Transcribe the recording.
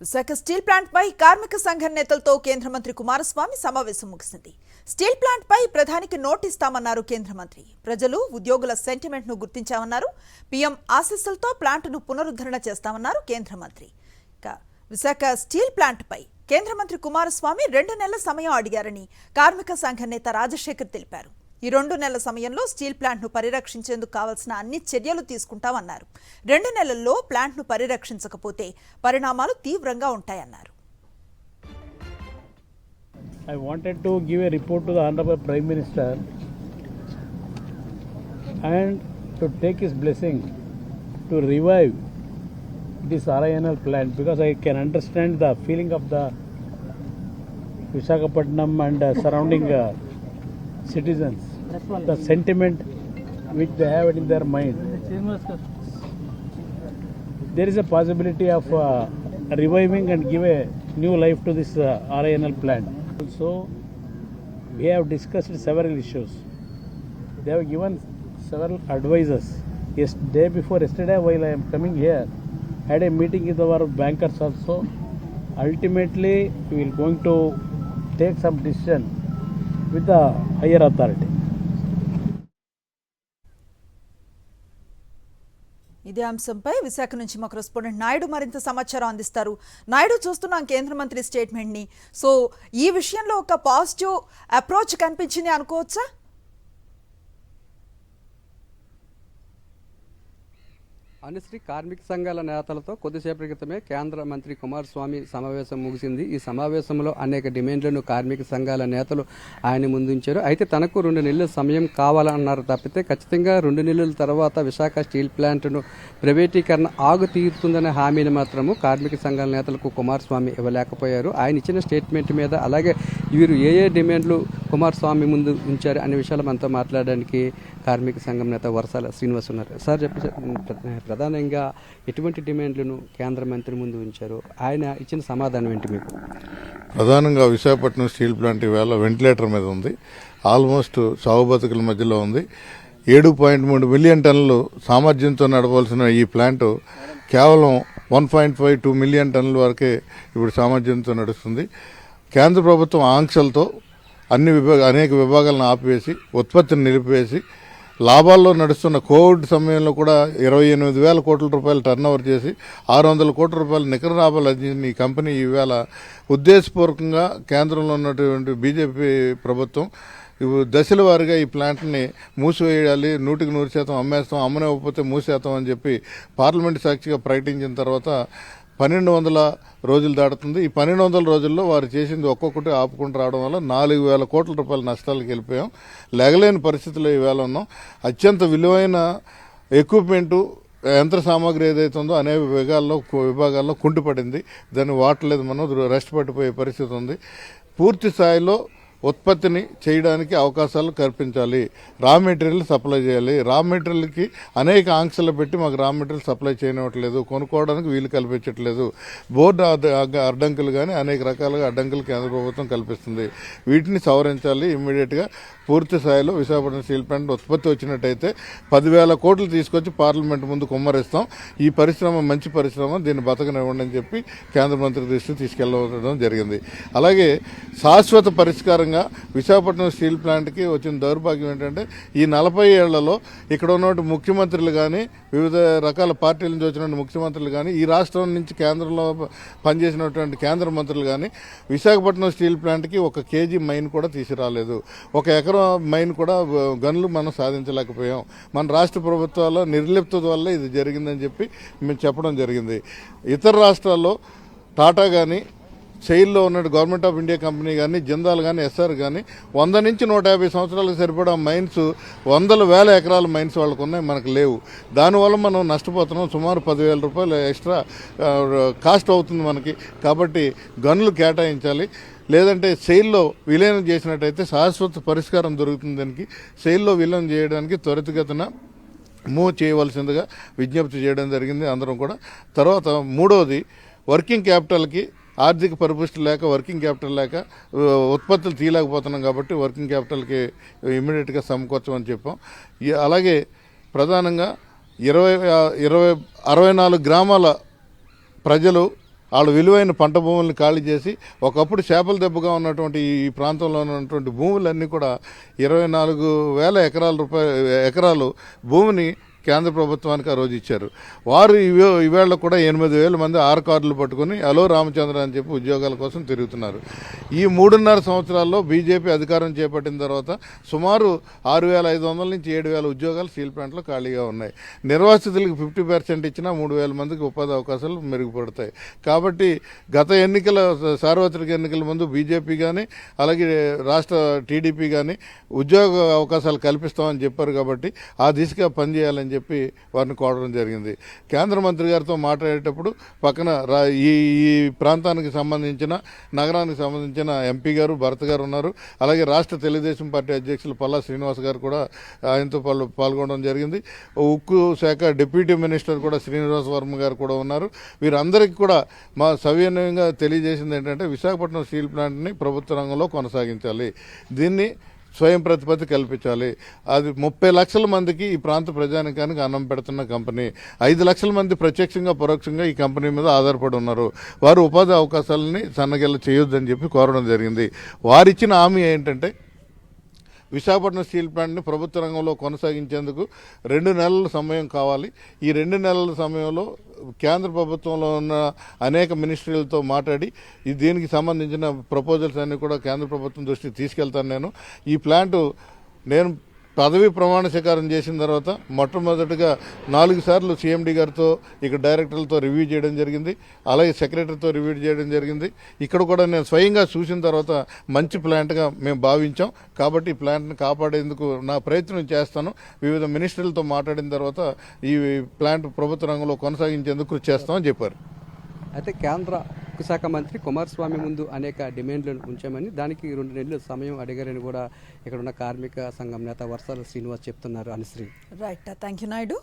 Visakha steel plant పై కార్మిక సంఘం నేతలతో కేంద్ర మంత్రి కుమారస్వామి సమావేశం ముగిసింది. స్టీల్ ప్లాంట్ పై ప్రధానికి నోటీస్ ఇస్తామన్నారు కేంద్ర మంత్రి. ప్రజలు ఉద్యోగుల సెంటిమెంట్ ను గుర్తించామన్నారు. పీఎం ఆశీస్సులతో ప్లాంట్ను పునరుద్ధరణ చేస్తామన్నారు కేంద్ర మంత్రి. విశాఖ స్టీల్ ప్లాంట్ పై కేంద్ర మంత్రి కుమారస్వామి 2 నెలల సమయం అడిగారని కార్మిక సంఘ నేత రాజశేఖర్ తెలిపారు. ఈ 2 నెలల సమయంలో స్టీల్ ప్లాంట్ను పరిరక్షించేందుకు కావాల్సిన అన్ని చర్యలు తీసుకుంటామన్నారు. 2 నెలల్లో ప్లాంట్ను పరిరక్షించకపోతే పరిణామాలు తీవ్రంగా ఉంటాయన్నారు. I wanted to give a report to the Honorable Prime Minister and to take his blessing to revive this RINL plant, because I can understand the feeling of the Visakhapatnam and surrounding citizens, the sentiment which they have in their mind. There is a possibility of reviving and give a new life to this RINL plant. Also, we have discussed several issues. They have given several advices. Yesterday while I am coming here, I had a meeting with our bankers also. Ultimately, we will going to take some decision with the higher authority. ఇదే అంశంపై విశాఖ నుంచి మా correspondent Naidu మరింత సమాచారం అందిస్తారు. నాయుడు, చూస్తున్నాం కేంద్ర మంత్రి స్టేట్మెంట్ ని. సో ఈ విషయంలో ఒక పాజిటివ్ అప్రోచ్ కనిపించింది అనుకోవచ్చా? అనుశ్రీ, కార్మిక సంఘాల నేతలతో కొద్దిసేపటి క్రితమే కేంద్ర మంత్రి కుమారస్వామి సమావేశం ముగిసింది. ఈ సమావేశంలో అనేక డిమాండ్లను కార్మిక సంఘాల నేతలు ఆయన ముందుంచారు. అయితే తనకు 2 నెలల సమయం కావాలన్నారు తప్పితే ఖచ్చితంగా 2 నెలల తర్వాత విశాఖ స్టీల్ ప్లాంట్ను ప్రైవేటీకరణ ఆగు తీరుతుందనే హామీని మాత్రము కార్మిక సంఘాల నేతలకు కుమారస్వామి ఇవ్వలేకపోయారు. ఆయన ఇచ్చిన స్టేట్మెంట్ మీద అలాగే వీరు ఏ డిమాండ్లు కుమారస్వామి ముందు ఉంచారు అనే విషయాలు మనతో మాట్లాడడానికి కార్మిక సంఘం నేత వరసాల శ్రీనివాస్ ఉన్నారు. సార్ ప్రధానంగా ఎటువంటి డిమాండ్లను కేంద్ర మంత్రి ముందు ఉంచారు, ఆయన ఇచ్చిన సమాధానం ఏంటి మీకు? ప్రధానంగా విశాఖపట్నం స్టీల్ ప్లాంట్ ఈవేళ వెంటిలేటర్ మీద ఉంది. ఆల్మోస్ట్ సాగు బతుకుల మధ్యలో ఉంది. 7.3 మిలియన్ టన్నులు సామర్థ్యంతో నడవలసిన ఈ ప్లాంట్ కేవలం 1.52 మిలియన్ టన్నుల వరకే ఇప్పుడు సామర్థ్యంతో నడుస్తుంది. కేంద్ర ప్రభుత్వం ఆంక్షలతో అనేక విభాగాలను ఆపివేసి ఉత్పత్తిని నిలిపివేసి లాభాల్లో నడుస్తున్న కోవిడ్ సమయంలో కూడా 28,000 కోట్ల రూపాయలు టర్నోవర్ చేసి 600 కోట్ల రూపాయల నికర లాభాలు అందించిన ఈ కంపెనీ ఈవేళ ఉద్దేశపూర్వకంగా కేంద్రంలో ఉన్నటువంటి బీజేపీ ప్రభుత్వం దశల వారీగా ఈ ప్లాంట్ని మూసివేయాలి, 100% అమ్మేస్తాం, అమ్మనివ్వకపోతే మూసేస్తాం అని చెప్పి పార్లమెంట్ సాక్షిగా ప్రకటించిన తర్వాత 1200 రోజులు దాటుతుంది. ఈ 1200 రోజుల్లో వారు చేసింది ఒక్కొక్కటి ఆపుకుంటూ రావడం వల్ల 4,000 కోట్ల రూపాయల నష్టాలకు వెళ్ళిపోయాం. లెగలేని పరిస్థితుల్లో ఈవేళ ఉన్నాం. అత్యంత విలువైన ఎక్విప్మెంటు, యంత్ర సామాగ్రి ఏదైతే ఉందో అనేక విభాగాల్లో కుంటుపడింది. దాన్ని వాడలేదు, మనం రెస్ట్ పట్టిపోయే పరిస్థితి ఉంది. పూర్తి స్థాయిలో ఉత్పత్తిని చేయడానికి అవకాశాలు కల్పించాలి. రా మెటీరియల్ సప్లై చేయాలి. రా మెటీరియల్కి అనేక ఆంక్షలు పెట్టి మాకు రా మెటీరియల్ సప్లై చేయనివ్వట్లేదు, కొనుక్కోవడానికి వీలు కల్పించట్లేదు. బోర్డు అడ్డంకులు కానీ అనేక రకాలుగా అడ్డంకులు కేంద్ర ప్రభుత్వం కల్పిస్తుంది. వీటిని సవరించాలి. ఇమ్మీడియట్గా పూర్తి స్థాయిలో విశాఖపట్నం స్టీల్ ప్లాంట్ ఉత్పత్తి వచ్చినట్టయితే 10,000 కోట్లు తీసుకొచ్చి పార్లమెంట్ ముందు కుమ్మరిస్తాం. ఈ పరిశ్రమ మంచి పరిశ్రమ, దీన్ని బతకనివ్వండి అని చెప్పి కేంద్ర మంత్రి దృష్టికి తీసుకెళ్లడం జరిగింది. అలాగే శాశ్వత పరిష్కారం విశాఖపట్నం స్టీల్ ప్లాంట్కి వచ్చిన దౌర్భాగ్యం ఏంటంటే ఈ 40 ఏళ్లలో ఇక్కడ ఉన్నటువంటి ముఖ్యమంత్రులు కానీ, వివిధ రకాల పార్టీల నుంచి వచ్చిన ముఖ్యమంత్రులు కానీ, ఈ రాష్ట్రం నుంచి కేంద్రంలో పనిచేసినటువంటి కేంద్ర మంత్రులు కానీ విశాఖపట్నం స్టీల్ ప్లాంట్కి 1 కేజీ మైన్ కూడా తీసుకురాలేదు. 1 ఎకరం మైన్ కూడా గనులు మనం సాధించలేకపోయాం. మన రాష్ట్ర ప్రభుత్వాల నిర్లిప్తత వల్ల ఇది జరిగిందని చెప్పి మేము చెప్పడం జరిగింది. ఇతర రాష్ట్రాల్లో టాటా కానీ, సెయిల్లో ఉన్న గవర్నమెంట్ ఆఫ్ ఇండియా కంపెనీ కానీ, జిందాల్ కానీ, ఎస్ఆర్ కానీ 100 నుంచి 150 సంవత్సరాలకు సరిపడా మైన్స్, 100,000 ఎకరాల మైన్స్ వాళ్ళకు ఉన్నాయి, మనకు లేవు. దానివల్ల మనం నష్టపోతున్నాం. సుమారు 10,000 రూపాయలు ఎక్స్ట్రా కాస్ట్ అవుతుంది మనకి. కాబట్టి గనులు కేటాయించాలి. లేదంటే సెయిల్లో విలీనం చేసినట్టయితే శాశ్వత పరిష్కారం దొరుకుతుంది. దానికి సెయిల్లో విలీనం చేయడానికి త్వరితగతిన మూవ్ చేయవలసిందిగా విజ్ఞప్తి చేయడం జరిగింది అందరం కూడా. తర్వాత 3వది, వర్కింగ్ క్యాపిటల్కి ఆర్థిక పరిపుష్టి లేక, వర్కింగ్ క్యాపిటల్ లేక ఉత్పత్తులు తీయలేకపోతున్నాం. కాబట్టి వర్కింగ్ క్యాపిటల్కి ఇమ్మీడియట్గా సమకూర్చమని చెప్పాం. అలాగే ప్రధానంగా 64 గ్రామాల ప్రజలు వాళ్ళు విలువైన పంట భూములను ఖాళీ చేసి ఒకప్పుడు చేపల దెబ్బగా ఉన్నటువంటి ఈ ప్రాంతంలో ఉన్నటువంటి భూములన్నీ కూడా 24,000 ఎకరాలు భూమిని కేంద్ర ప్రభుత్వానికి ఆ రోజు ఇచ్చారు. వారు ఈవేళ కూడా 8,000 మంది ఆర్ కార్డులు పట్టుకుని అలో రామచంద్ర అని చెప్పి ఉద్యోగాల కోసం తిరుగుతున్నారు. ఈ 3.5 సంవత్సరాల్లో బీజేపీ అధికారం చేపట్టిన తర్వాత సుమారు 6,500 నుంచి 7,000 ఉద్యోగాలు స్టీల్ ప్లాంట్లో ఖాళీగా ఉన్నాయి. నిర్వాసితులకు 50% ఇచ్చినా 3,000 మందికి ఉపాధి అవకాశాలు మెరుగుపడతాయి. కాబట్టి గత సార్వత్రిక ఎన్నికల ముందు బీజేపీ కానీ అలాగే రాష్ట్ర టీడీపీ కానీ ఉద్యోగ అవకాశాలు కల్పిస్తామని చెప్పారు. కాబట్టి ఆ దిశగా పనిచేయాలని చెప్పి వారిని కోరడం జరిగింది. కేంద్ర మంత్రి గారితో మాట్లాడేటప్పుడు పక్కన ఈ ప్రాంతానికి సంబంధించిన నగరానికి సంబంధించిన ఎంపీ గారు భరత్ గారు ఉన్నారు. అలాగే రాష్ట్ర తెలుగుదేశం పార్టీ అధ్యక్షులు పల్లా శ్రీనివాస్ గారు కూడా ఆయనతో పాల్గొనడం జరిగింది. ఉక్కు శాఖ డిప్యూటీ మినిస్టర్ కూడా శ్రీనివాస్ వర్మ గారు కూడా ఉన్నారు. వీరందరికీ కూడా మా సవినయంగా తెలియజేసింది ఏంటంటే విశాఖపట్నం స్టీల్ ప్లాంట్ని ప్రభుత్వ రంగంలో కొనసాగించాలి, దీన్ని స్వయం ప్రతిపత్తి కల్పించాలి. అది 30 లక్షల మందికి ఈ ప్రాంత ప్రజానికానికి అన్నం పెడుతున్న కంపెనీ. 5 లక్షల మంది ప్రత్యక్షంగా పరోక్షంగా ఈ కంపెనీ మీద ఆధారపడి ఉన్నారు. వారు ఉపాధి అవకాశాలని సన్నగిల్ల చేయొద్దని చెప్పి కోరడం జరిగింది. వారిచ్చిన హామీ ఏంటంటే విశాఖపట్నం స్టీల్ ప్లాంట్ని ప్రభుత్వ రంగంలో కొనసాగించేందుకు 2 నెలల సమయం కావాలి. ఈ 2 నెలల సమయంలో కేంద్ర ప్రభుత్వంలో ఉన్న అనేక మినిస్ట్రీలతో మాట్లాడి దీనికి సంబంధించిన ప్రపోజల్స్ అన్నీ కూడా కేంద్ర ప్రభుత్వం దృష్టికి తీసుకెళ్తాను. ఈ ప్లాంటు నేను పదవీ ప్రమాణ స్వీకారం చేసిన తర్వాత మొట్టమొదటిగా 4 సార్లు సీఎండీ గారితో ఇక్కడ డైరెక్టర్లతో రివ్యూ చేయడం జరిగింది. అలాగే సెక్రటరీతో రివ్యూ చేయడం జరిగింది. ఇక్కడ కూడా నేను స్వయంగా చూసిన తర్వాత మంచి ప్లాంట్గా మేము భావించాం. కాబట్టి ఈ ప్లాంట్ని కాపాడేందుకు నా ప్రయత్నం చేస్తాను. వివిధ మినిస్టర్లతో మాట్లాడిన తర్వాత ఈ ప్లాంట్ ప్రభుత్వ రంగంలో కొనసాగించేందుకు కృషి చేస్తామని చెప్పారు. అయితే కేంద్ర ఉక్కు శాఖ మంత్రి కుమారస్వామి ముందు అనేక డిమాండ్లను ఉంచామని, దానికి 2 నెలలు సమయం అడిగారని కూడా ఇక్కడ ఉన్న కార్మిక సంఘం నేత వర్సాల శ్రీనివాస్ చెప్తున్నారు. Anusri. Right, thank you Naidu.